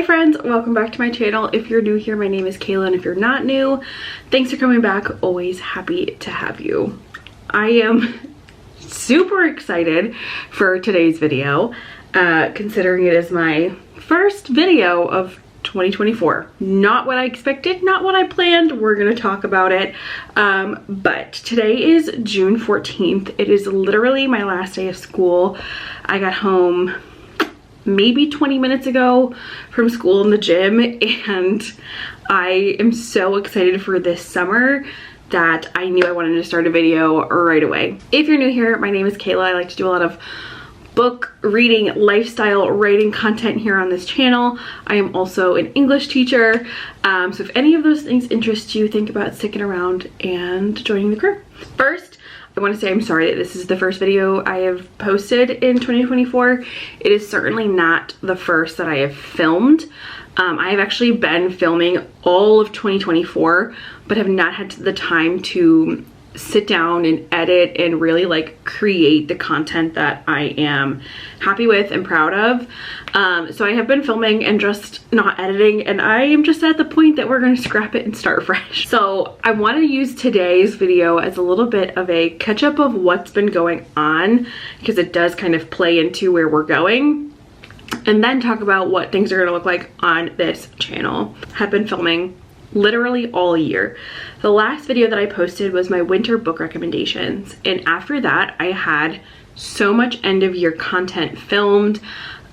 friends, welcome back to my channel. If you're new here, my name is Kayla, and if you're not new, thanks for coming back. Always happy to have you. I am super excited for today's video, considering it is my first video of 2024. Not what I expected, not what I planned. We're gonna talk about it. But today is June 14th. It is literally my last day of school. I got home maybe 20 minutes ago from school in the gym, and I am so excited for this summer that I knew I wanted to start a video right away. If you're new here, my name is Kayla. I like to do a lot of book reading, lifestyle writing content here on this channel. I am also an English teacher, so if any of those things interest you, think about sticking around and joining the crew. First, I want to say I'm sorry that this is the first video I have posted in 2024. It is certainly not the first that I have filmed. I have actually been filming all of 2024, but have not had the time to sit down and edit and really like create the content that I am happy with and proud of. So I have been filming and just not editing, and I am just at the point that we're going to scrap it and start fresh. So I want to use today's video as a little bit of a catch up of what's been going on, because it does kind of play into where we're going, and then talk about what things are going to look like on this channel. Have been filming literally all year. The last video that I posted was my winter book recommendations, and after that I had so much end of year content filmed.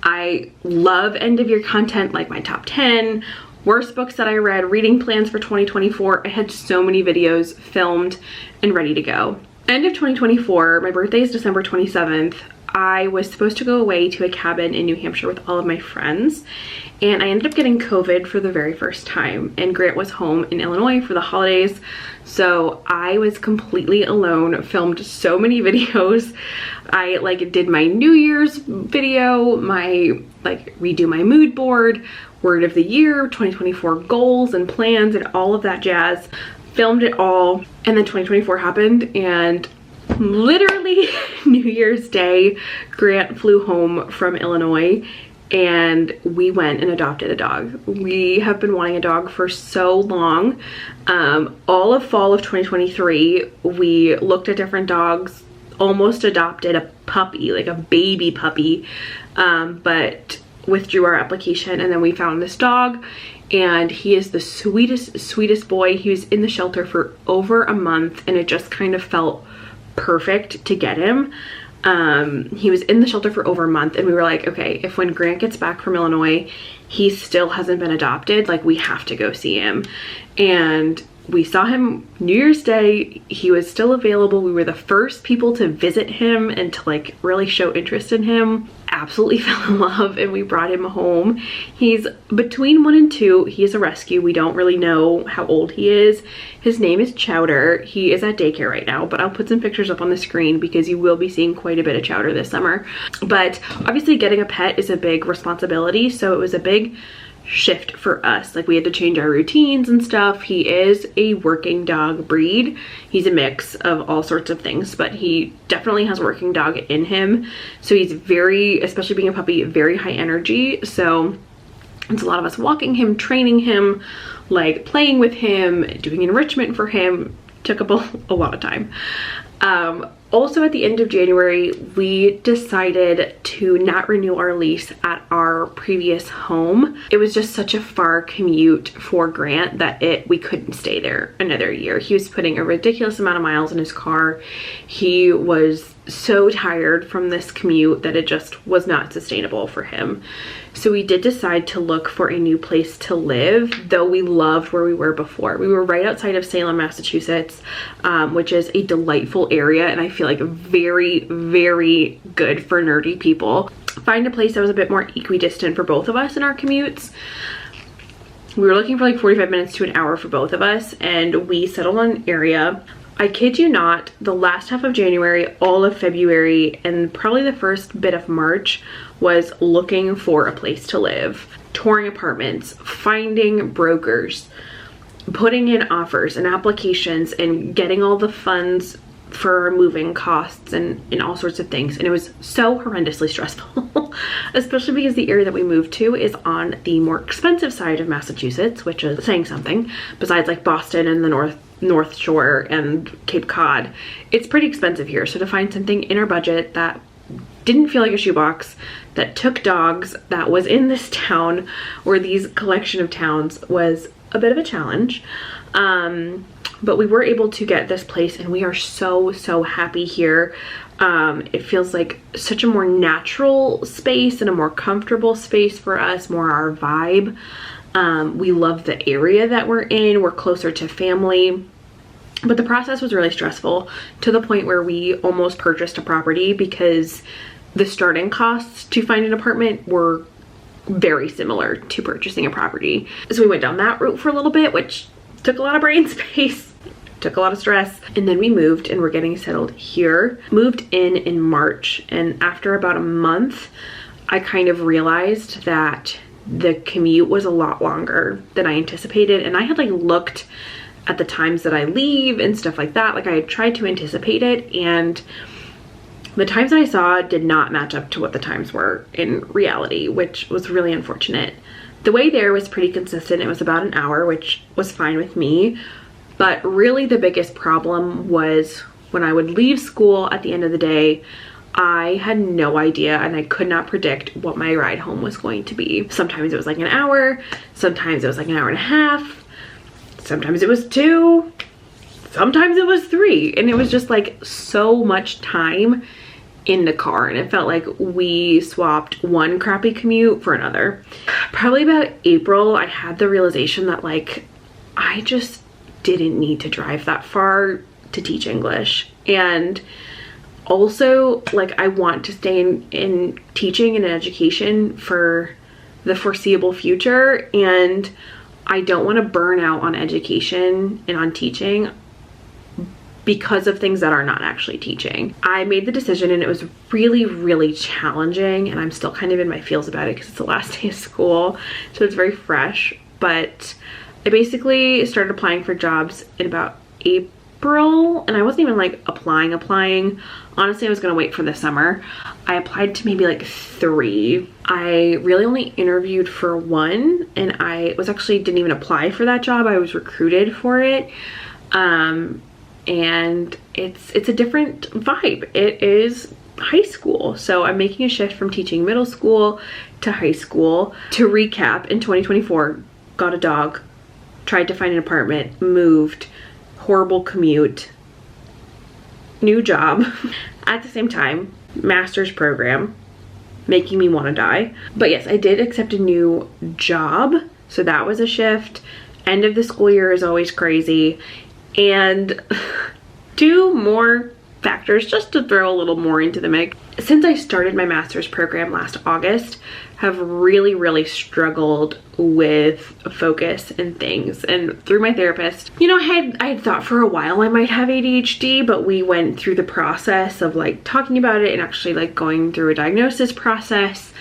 I love end of year content, like my top 10 worst books that I read, reading plans for 2024. I had so many videos filmed and ready to go. End of 2024, my birthday is December 27th. I was supposed to go away to a cabin in New Hampshire with all of my friends, and I ended up getting COVID for the very first time, and Grant was home in Illinois for the holidays, so I was completely alone, filmed so many videos. I like did my New Year's video, my like redo my mood board, word of the year, 2024 goals and plans and all of that jazz. Filmed it all, and then 2024 happened, and literally New Year's Day, Grant flew home from Illinois and we went and adopted a dog. We have been wanting a dog for so long. All of fall of 2023, we looked at different dogs, almost adopted a puppy, like a baby puppy, but withdrew our application, and then we found this dog, and he is the sweetest boy. He was in the shelter for over a month, and it just kind of felt perfect to get him. He was in the shelter for over a month, and we were like, okay, if when Grant gets back from Illinois he still hasn't been adopted, like we have to go see him. And we saw him New Year's Day. He was still available. We were the first people to visit him and to like really show interest in him. Absolutely fell in love, and we brought him home. He's between 1 and 2. He is a rescue. We don't really know how old he is. His name is Chowder. He is at daycare right now, but I'll put some pictures up on the screen because you will be seeing quite a bit of Chowder this summer. But obviously getting a pet is a big responsibility, so it was a big shift for us. Like we had to change our routines and stuff. He is a working dog breed. He's a mix of all sorts of things, but he definitely has working dog in him. So he's very, especially being a puppy, very high energy. So it's a lot of us walking him, training him, like playing with him, doing enrichment for him. Took up a lot of time. Also at the end of January, we decided to not renew our lease at our previous home. It was just such a far commute for Grant that we couldn't stay there another year. He was putting a ridiculous amount of miles in his car. He was so tired from this commute that it just was not sustainable for him. So we did decide to look for a new place to live, though we loved where we were before. We were right outside of Salem, Massachusetts, which is a delightful area, and I feel like very, very good for nerdy people. Find a place that was a bit more equidistant for both of us in our commutes. We were looking for like 45 minutes to an hour for both of us, and we settled on an area. I kid you not, the last half of January, all of February, and probably the first bit of March was looking for a place to live, touring apartments, finding brokers, putting in offers and applications, and getting all the funds for moving costs and all sorts of things. And it was so horrendously stressful. especially because the area that we moved to is on the more expensive side of Massachusetts, which is saying something. Besides like Boston and the North Shore and Cape Cod, it's pretty expensive here. So to find something in our budget that didn't feel like a shoebox, that took dogs, that was in this town or these collection of towns, was a bit of a challenge. But we were able to get this place and we are so happy here. It feels like such a more natural space and a more comfortable space for us, more our vibe. We love the area that we're in. We're closer to family. But the process was really stressful, to the point where we almost purchased a property because the starting costs to find an apartment were very similar to purchasing a property. So we went down that route for a little bit, which took a lot of brain space, took a lot of stress. And then we moved and we're getting settled here. Moved in March, and after about a month, I kind of realized that the commute was a lot longer than I anticipated. And I had like looked at the times that I leave and stuff like that. Like I had tried to anticipate it, and the times that I saw did not match up to what the times were in reality, which was really unfortunate. The way there was pretty consistent. It was about an hour, which was fine with me. But really the biggest problem was when I would leave school at the end of the day, I had no idea and I could not predict what my ride home was going to be. Sometimes it was like an hour, sometimes it was like an hour and a half, sometimes it was 2, sometimes it was 3, and it was just like so much time in the car, and it felt like we swapped one crappy commute for another. Probably about April, I had the realization that like I just didn't need to drive that far to teach English. And also like I want to stay in teaching and in education for the foreseeable future, and I don't want to burn out on education and on teaching because of things that are not actually teaching. I made the decision, and it was really challenging, and I'm still kind of in my feels about it because it's the last day of school, so it's very fresh. But I basically started applying for jobs in about April, and I wasn't even like applying. Honestly, I was gonna wait for the summer. I applied to maybe like 3. I really only interviewed for 1, and I was actually didn't even apply for that job. I was recruited for it. And it's a different vibe. It is high school. So I'm making a shift from teaching middle school to high school. To recap, in 2024, got a dog, tried to find an apartment, moved, horrible commute, new job. At the same time, master's program, making me want to die. But yes, I did accept a new job. So that was a shift. End of the school year is always crazy. And 2 more factors just to throw a little more into the mix. Since I started my master's program last August, have really struggled with focus and things. And through my therapist, you know, I had thought for a while I might have ADHD, but we went through the process of like talking about it and actually like going through a diagnosis process,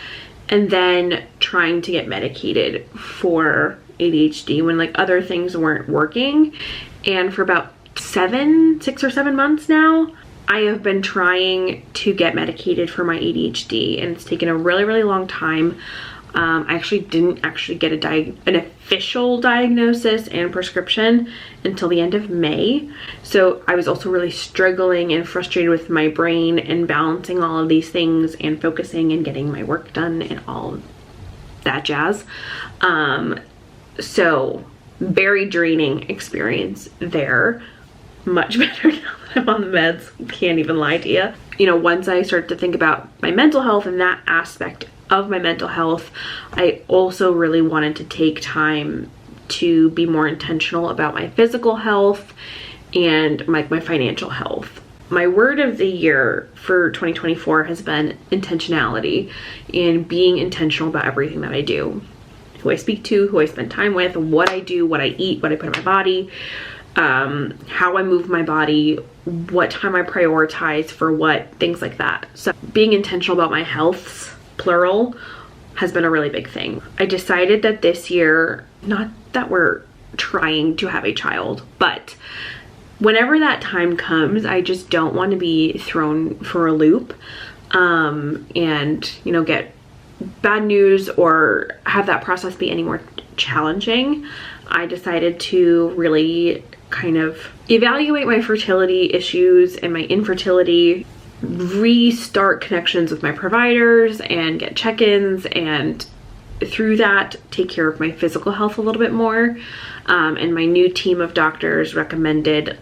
and then trying to get medicated for ADHD when like other things weren't working. And for about 6 or 7 months now, I have been trying to get medicated for my ADHD, and it's taken a really long time. I actually didn't get an official diagnosis and prescription until the end of May. So I was also really struggling and frustrated with my brain and balancing all of these things and focusing and getting my work done and all of that jazz. So very draining experience there. Much better now that I'm on the meds, can't even lie to you. You know, once I start to think about my mental health and that aspect of my mental health, I also really wanted to take time to be more intentional about my physical health and my financial health. My word of the year for 2024 has been intentionality, and being intentional about everything that I do. Who I speak to, who I spend time with, what I do, what I eat, what I put in my body, how I move my body, what time I prioritize for what, things like that. So being intentional about my health, plural, has been a really big thing. I decided that this year, not that we're trying to have a child, but whenever that time comes, I just don't want to be thrown for a loop, and, you know, get bad news or have that process be any more challenging, I decided to really kind of evaluate my fertility issues and my infertility, restart connections with my providers and get check-ins, and through that take care of my physical health a little bit more. And my new team of doctors recommended,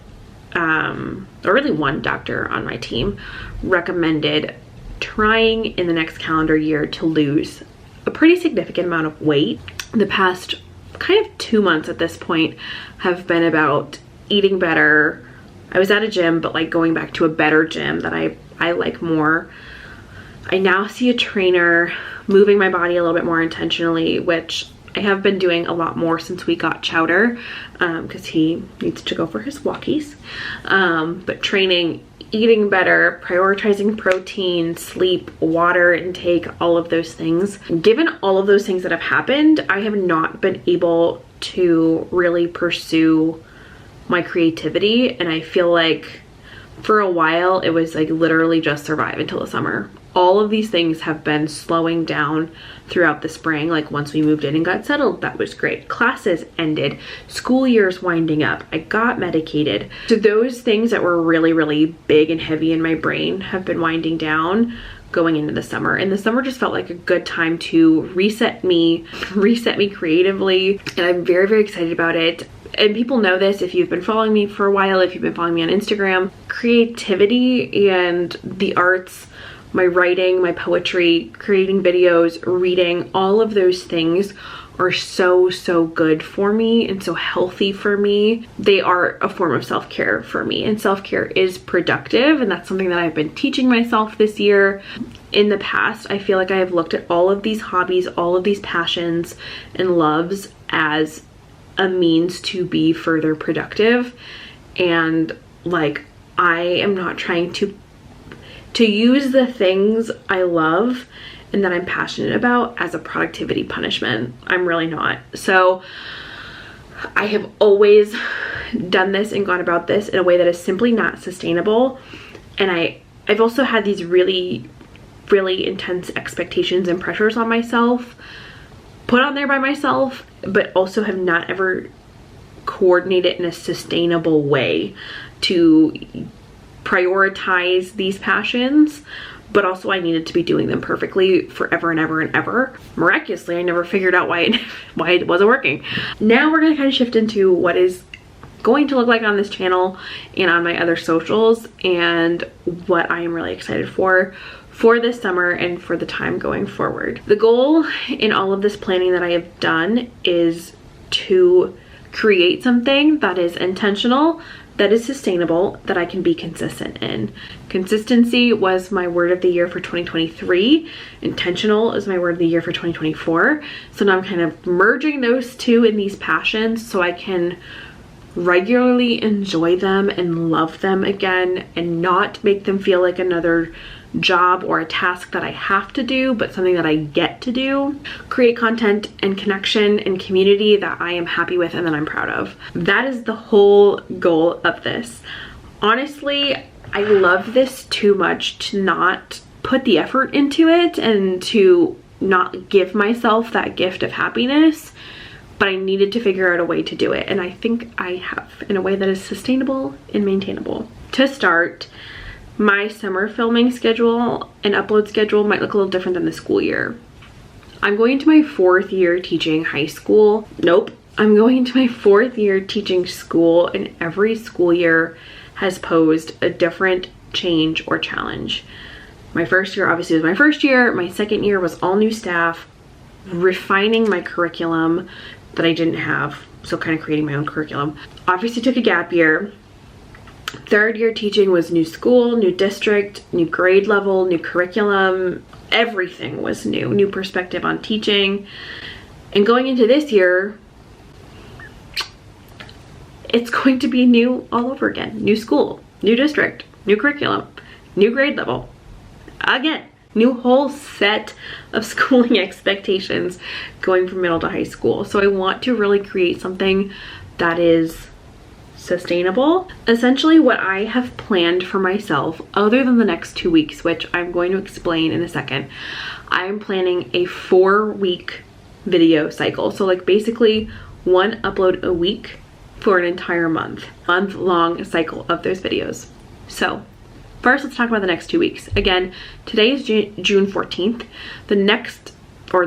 or really one doctor on my team recommended trying in the next calendar year to lose a pretty significant amount of weight. The past kind of 2 months at this point have been about eating better. I was at a gym, but like going back to a better gym that I like more. I now see a trainer, moving my body a little bit more intentionally, which I have been doing a lot more since we got Chowder, because he needs to go for his walkies. But training, eating better, prioritizing protein, sleep, water intake, all of those things. Given all of those things that have happened, I have not been able to really pursue my creativity, and I feel like for a while it was like literally just survive until the summer. All of these things have been slowing down throughout the spring. Like once we moved in and got settled, that was great. Classes ended, school year's winding up, I got medicated. So those things that were really, really big and heavy in my brain have been winding down going into the summer. And the summer just felt like a good time to reset me creatively. And I'm very, very excited about it. And people know this if you've been following me for a while, if you've been following me on Instagram. Creativity and the arts, my writing, my poetry, creating videos, reading, all of those things are so, so good for me and so healthy for me. They are a form of self-care for me, and self-care is productive, and that's something that I've been teaching myself this year. In the past, I feel like I have looked at all of these hobbies, all of these passions and loves as a means to be further productive, and like I am not trying to use the things I love and that I'm passionate about as a productivity punishment. I'm really not. So I have always done this and gone about this in a way that is simply not sustainable. And I've also had these really, really intense expectations and pressures on myself, put on there by myself, but also have not ever coordinated in a sustainable way to prioritize these passions. But also I needed to be doing them perfectly forever and ever and ever. Miraculously, I never figured out why it wasn't working. Now we're gonna kind of shift into what is going to look like on this channel and on my other socials, and what I am really excited for this summer and for the time going forward. The goal in all of this planning that I have done is to create something that is intentional, that is sustainable, that I can be consistent in. Consistency was my word of the year for 2023. Intentional is my word of the year for 2024. So now I'm kind of merging those two in these passions so I can regularly enjoy them and love them again, and not make them feel like another job or a task that I have to do, but something that I get to do. Create content and connection and community that I am happy with and that I'm proud of. That is the whole goal of this. Honestly, I love this too much to not put the effort into it and to not give myself that gift of happiness, but I needed to figure out a way to do it, and I think I have, in a way that is sustainable and maintainable. To start, my summer filming schedule and upload schedule might look a little different than the school year. I'm going into my 4th year teaching high school. Nope. I'm going into my 4th year teaching school, and every school year has posed a different change or challenge. My first year obviously was my first year. My second year was all new staff, refining my curriculum that I didn't have, so kind of creating my own curriculum. Obviously took a gap year. 3rd year teaching was new school, new district, new grade level, new curriculum. Everything was new perspective on teaching. And going into this year, it's going to be new all over again. New school, new district, new curriculum, new grade level. Again, new whole set of schooling expectations going from middle to high school. So I want to really create something that is sustainable. Essentially what I have planned for myself, other than the next 2 weeks, which I'm going to explain in a second, I'm planning a 4-week video cycle. So like basically 1 upload a week for an entire month-long cycle of those videos. So first, let's talk about the next 2 weeks. Again, today is June 14th.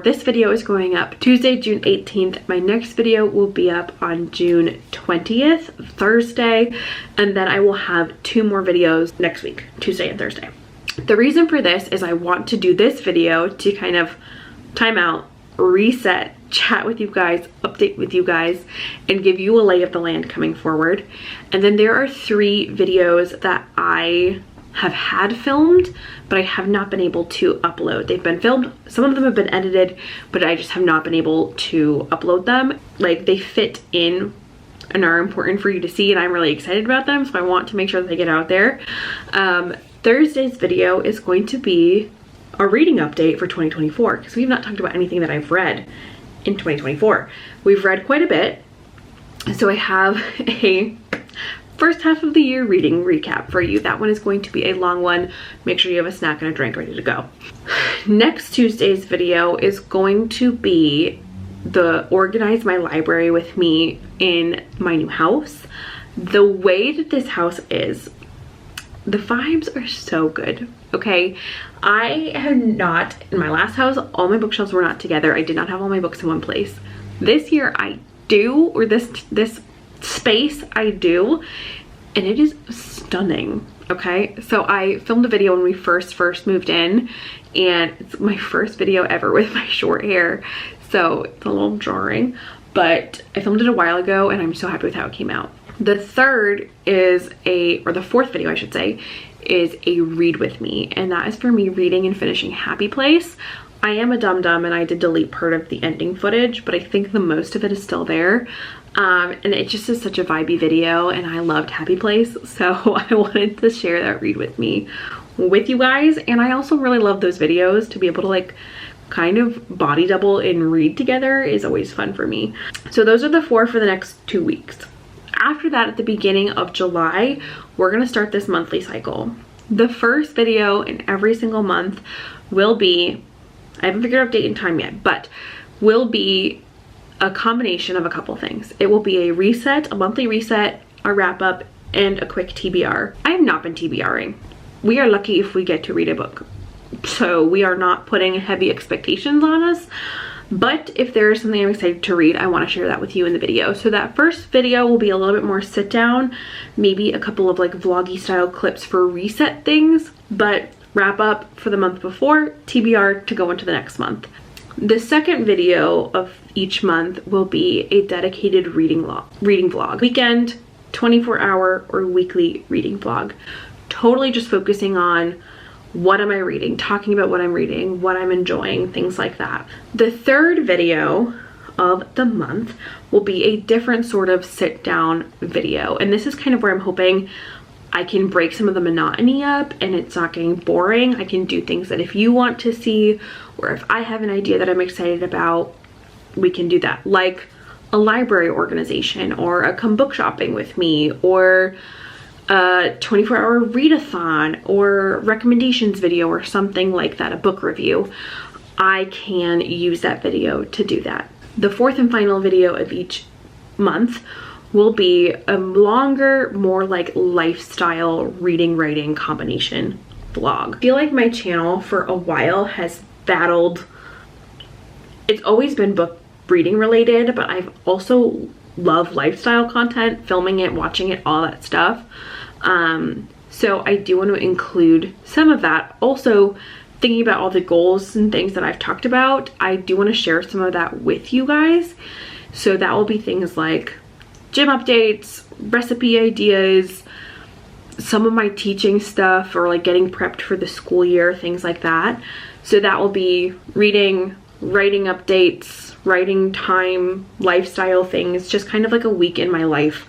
This video is going up Tuesday, June 18th. My next video will be up on June 20th, Thursday, and then I will have 2 more videos next week, Tuesday and Thursday. The reason for this is I want to do this video to kind of time out, reset, chat with you guys, update with you guys, and give you a lay of the land coming forward. And then there are 3 videos that I have had filmed, but I have not been able to upload. They've been filmed, some of them have been edited, but I just have not been able to upload them. Like, they fit in and are important for you to see, and I'm really excited about them, so I want to make sure that they get out there. Thursday's video is going to be a reading update for 2024, because we've not talked about anything that I've read in 2024. We've read quite a bit, so I have a first half of the year reading recap for you. That one is going to be a long one. Make sure you have a snack and a drink ready to go. Next Tuesday's video is going to be the organize my library with me in my new house. The way that this house is, the vibes are so good, okay? I have not, in my last house, all my bookshelves were not together. I did not have all my books in one place. This year I do, or this space I do, and it is stunning. Okay, so I filmed a video when we first moved in, and it's my first video ever with my short hair, so it's a little jarring, but I filmed it a while ago and I'm so happy with how it came out. The third is the fourth video I should say, is a read with me, and that is for me reading and finishing Happy Place. I am a dum-dum and I did delete part of the ending footage, but I think the most of it is still there. And it just is such a vibey video, and I loved Happy Place, so I wanted to share that read with me with you guys. And I also really love those videos. To be able to like kind of body double and read together is always fun for me. So those are the 4 for the next 2 weeks. After that, at the beginning of July, we're gonna start this monthly cycle. The first video in every single month will be, I haven't figured out date and time yet, but will be a combination of a couple things. It will be a reset, a monthly reset, a wrap up, and a quick TBR. I have not been TBRing. We are lucky if we get to read a book, so we are not putting heavy expectations on us. But if there is something I'm excited to read, I want to share that with you in the video. So that first video will be a little bit more sit down, maybe a couple of like vloggy style clips for reset things, but wrap up for the month before, TBR to go into the next month. The second video of each month will be a dedicated reading vlog. Weekend, 24-hour or weekly reading vlog. Totally just focusing on what am I reading, talking about what I'm reading, what I'm enjoying, things like that. The third video of the month will be a different sort of sit down video. And this is kind of where I'm hoping I can break some of the monotony up and it's not getting boring. I can do things that if you want to see, or if I have an idea that I'm excited about, we can do that. Like a library organization, or a come book shopping with me, or a 24-hour readathon, or recommendations video, or something like that, a book review. I can use that video to do that. The fourth and final video of each month will be a longer, more like lifestyle reading writing combination vlog. I feel like my channel for a while has battled, it's always been book reading related, but I've also loved lifestyle content, filming it, watching it, all that stuff. So I do want to include some of that. Also, thinking about all the goals and things that I've talked about, I do want to share some of that with you guys. So that will be things like gym updates, recipe ideas, some of my teaching stuff, or like getting prepped for the school year, things like that. So that will be reading, writing updates, writing time, lifestyle things, just kind of like a week in my life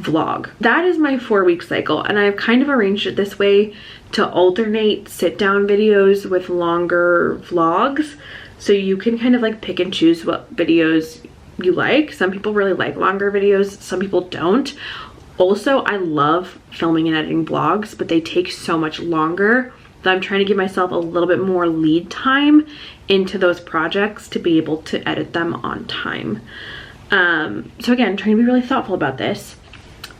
vlog. That is my 4-week cycle, and I've kind of arranged it this way to alternate sit down videos with longer vlogs, so you can kind of like pick and choose what videos you like. Some people really like longer videos, some people don't. Also, I love filming and editing vlogs, but they take so much longer that I'm trying to give myself a little bit more lead time into those projects to be able to edit them on time. So again, trying to be really thoughtful about this.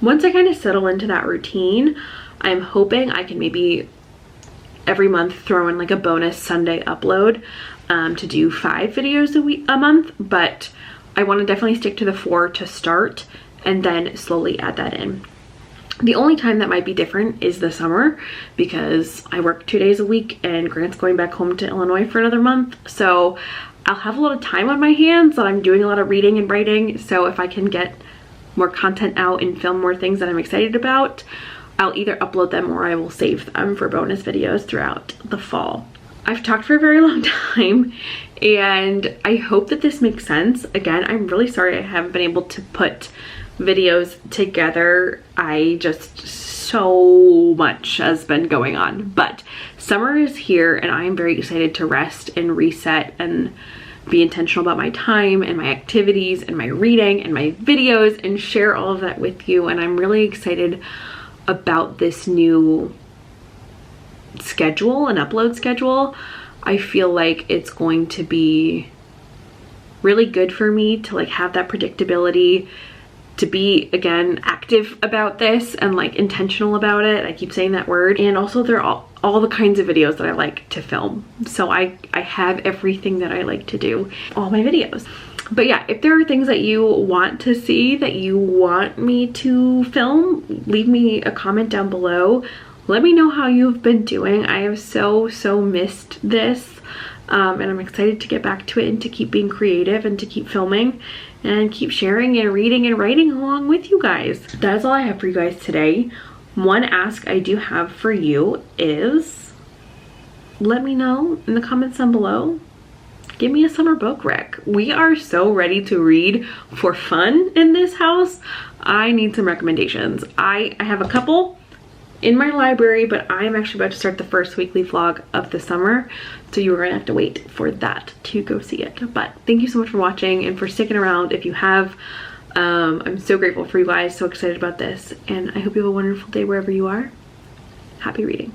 Once I kind of settle into that routine, I'm hoping I can maybe every month throw in like a bonus Sunday upload to do 5 videos a month, but I want to definitely stick to the 4 to start and then slowly add that in. The only time that might be different is the summer, because I work 2 days a week and Grant's going back home to Illinois for another month. So I'll have a lot of time on my hands and I'm doing a lot of reading and writing. So if I can get more content out and film more things that I'm excited about, I'll either upload them or I will save them for bonus videos throughout the fall. I've talked for a very long time and I hope that this makes sense. Again, I'm really sorry I haven't been able to put videos together. So much has been going on, but summer is here and I'm very excited to rest and reset and be intentional about my time and my activities and my reading and my videos and share all of that with you. And I'm really excited about this new schedule and upload schedule. I feel like it's going to be really good for me to like have that predictability, to be again active about this and like intentional about it. I keep saying that word. And also they're all the kinds of videos that I like to film. So I have everything that I like to do, all my videos. But yeah, if there are things that you want to see, that you want me to film, leave me a comment down below. Let me know how you've been doing. I have so missed this. And I'm excited to get back to it and to keep being creative and to keep filming and keep sharing and reading and writing along with you guys. That's all I have for you guys today. One ask I do have for you is, let me know in the comments down below. Give me a summer book rec. We are so ready to read for fun in this house. I need some recommendations. I have a couple in my library, but I'm actually about to start the first weekly vlog of the summer, so you're gonna have to wait for that to go see it. But thank you so much for watching and for sticking around. If you have, I'm so grateful for you guys, so excited about this, and I hope you have a wonderful day wherever you are. Happy reading.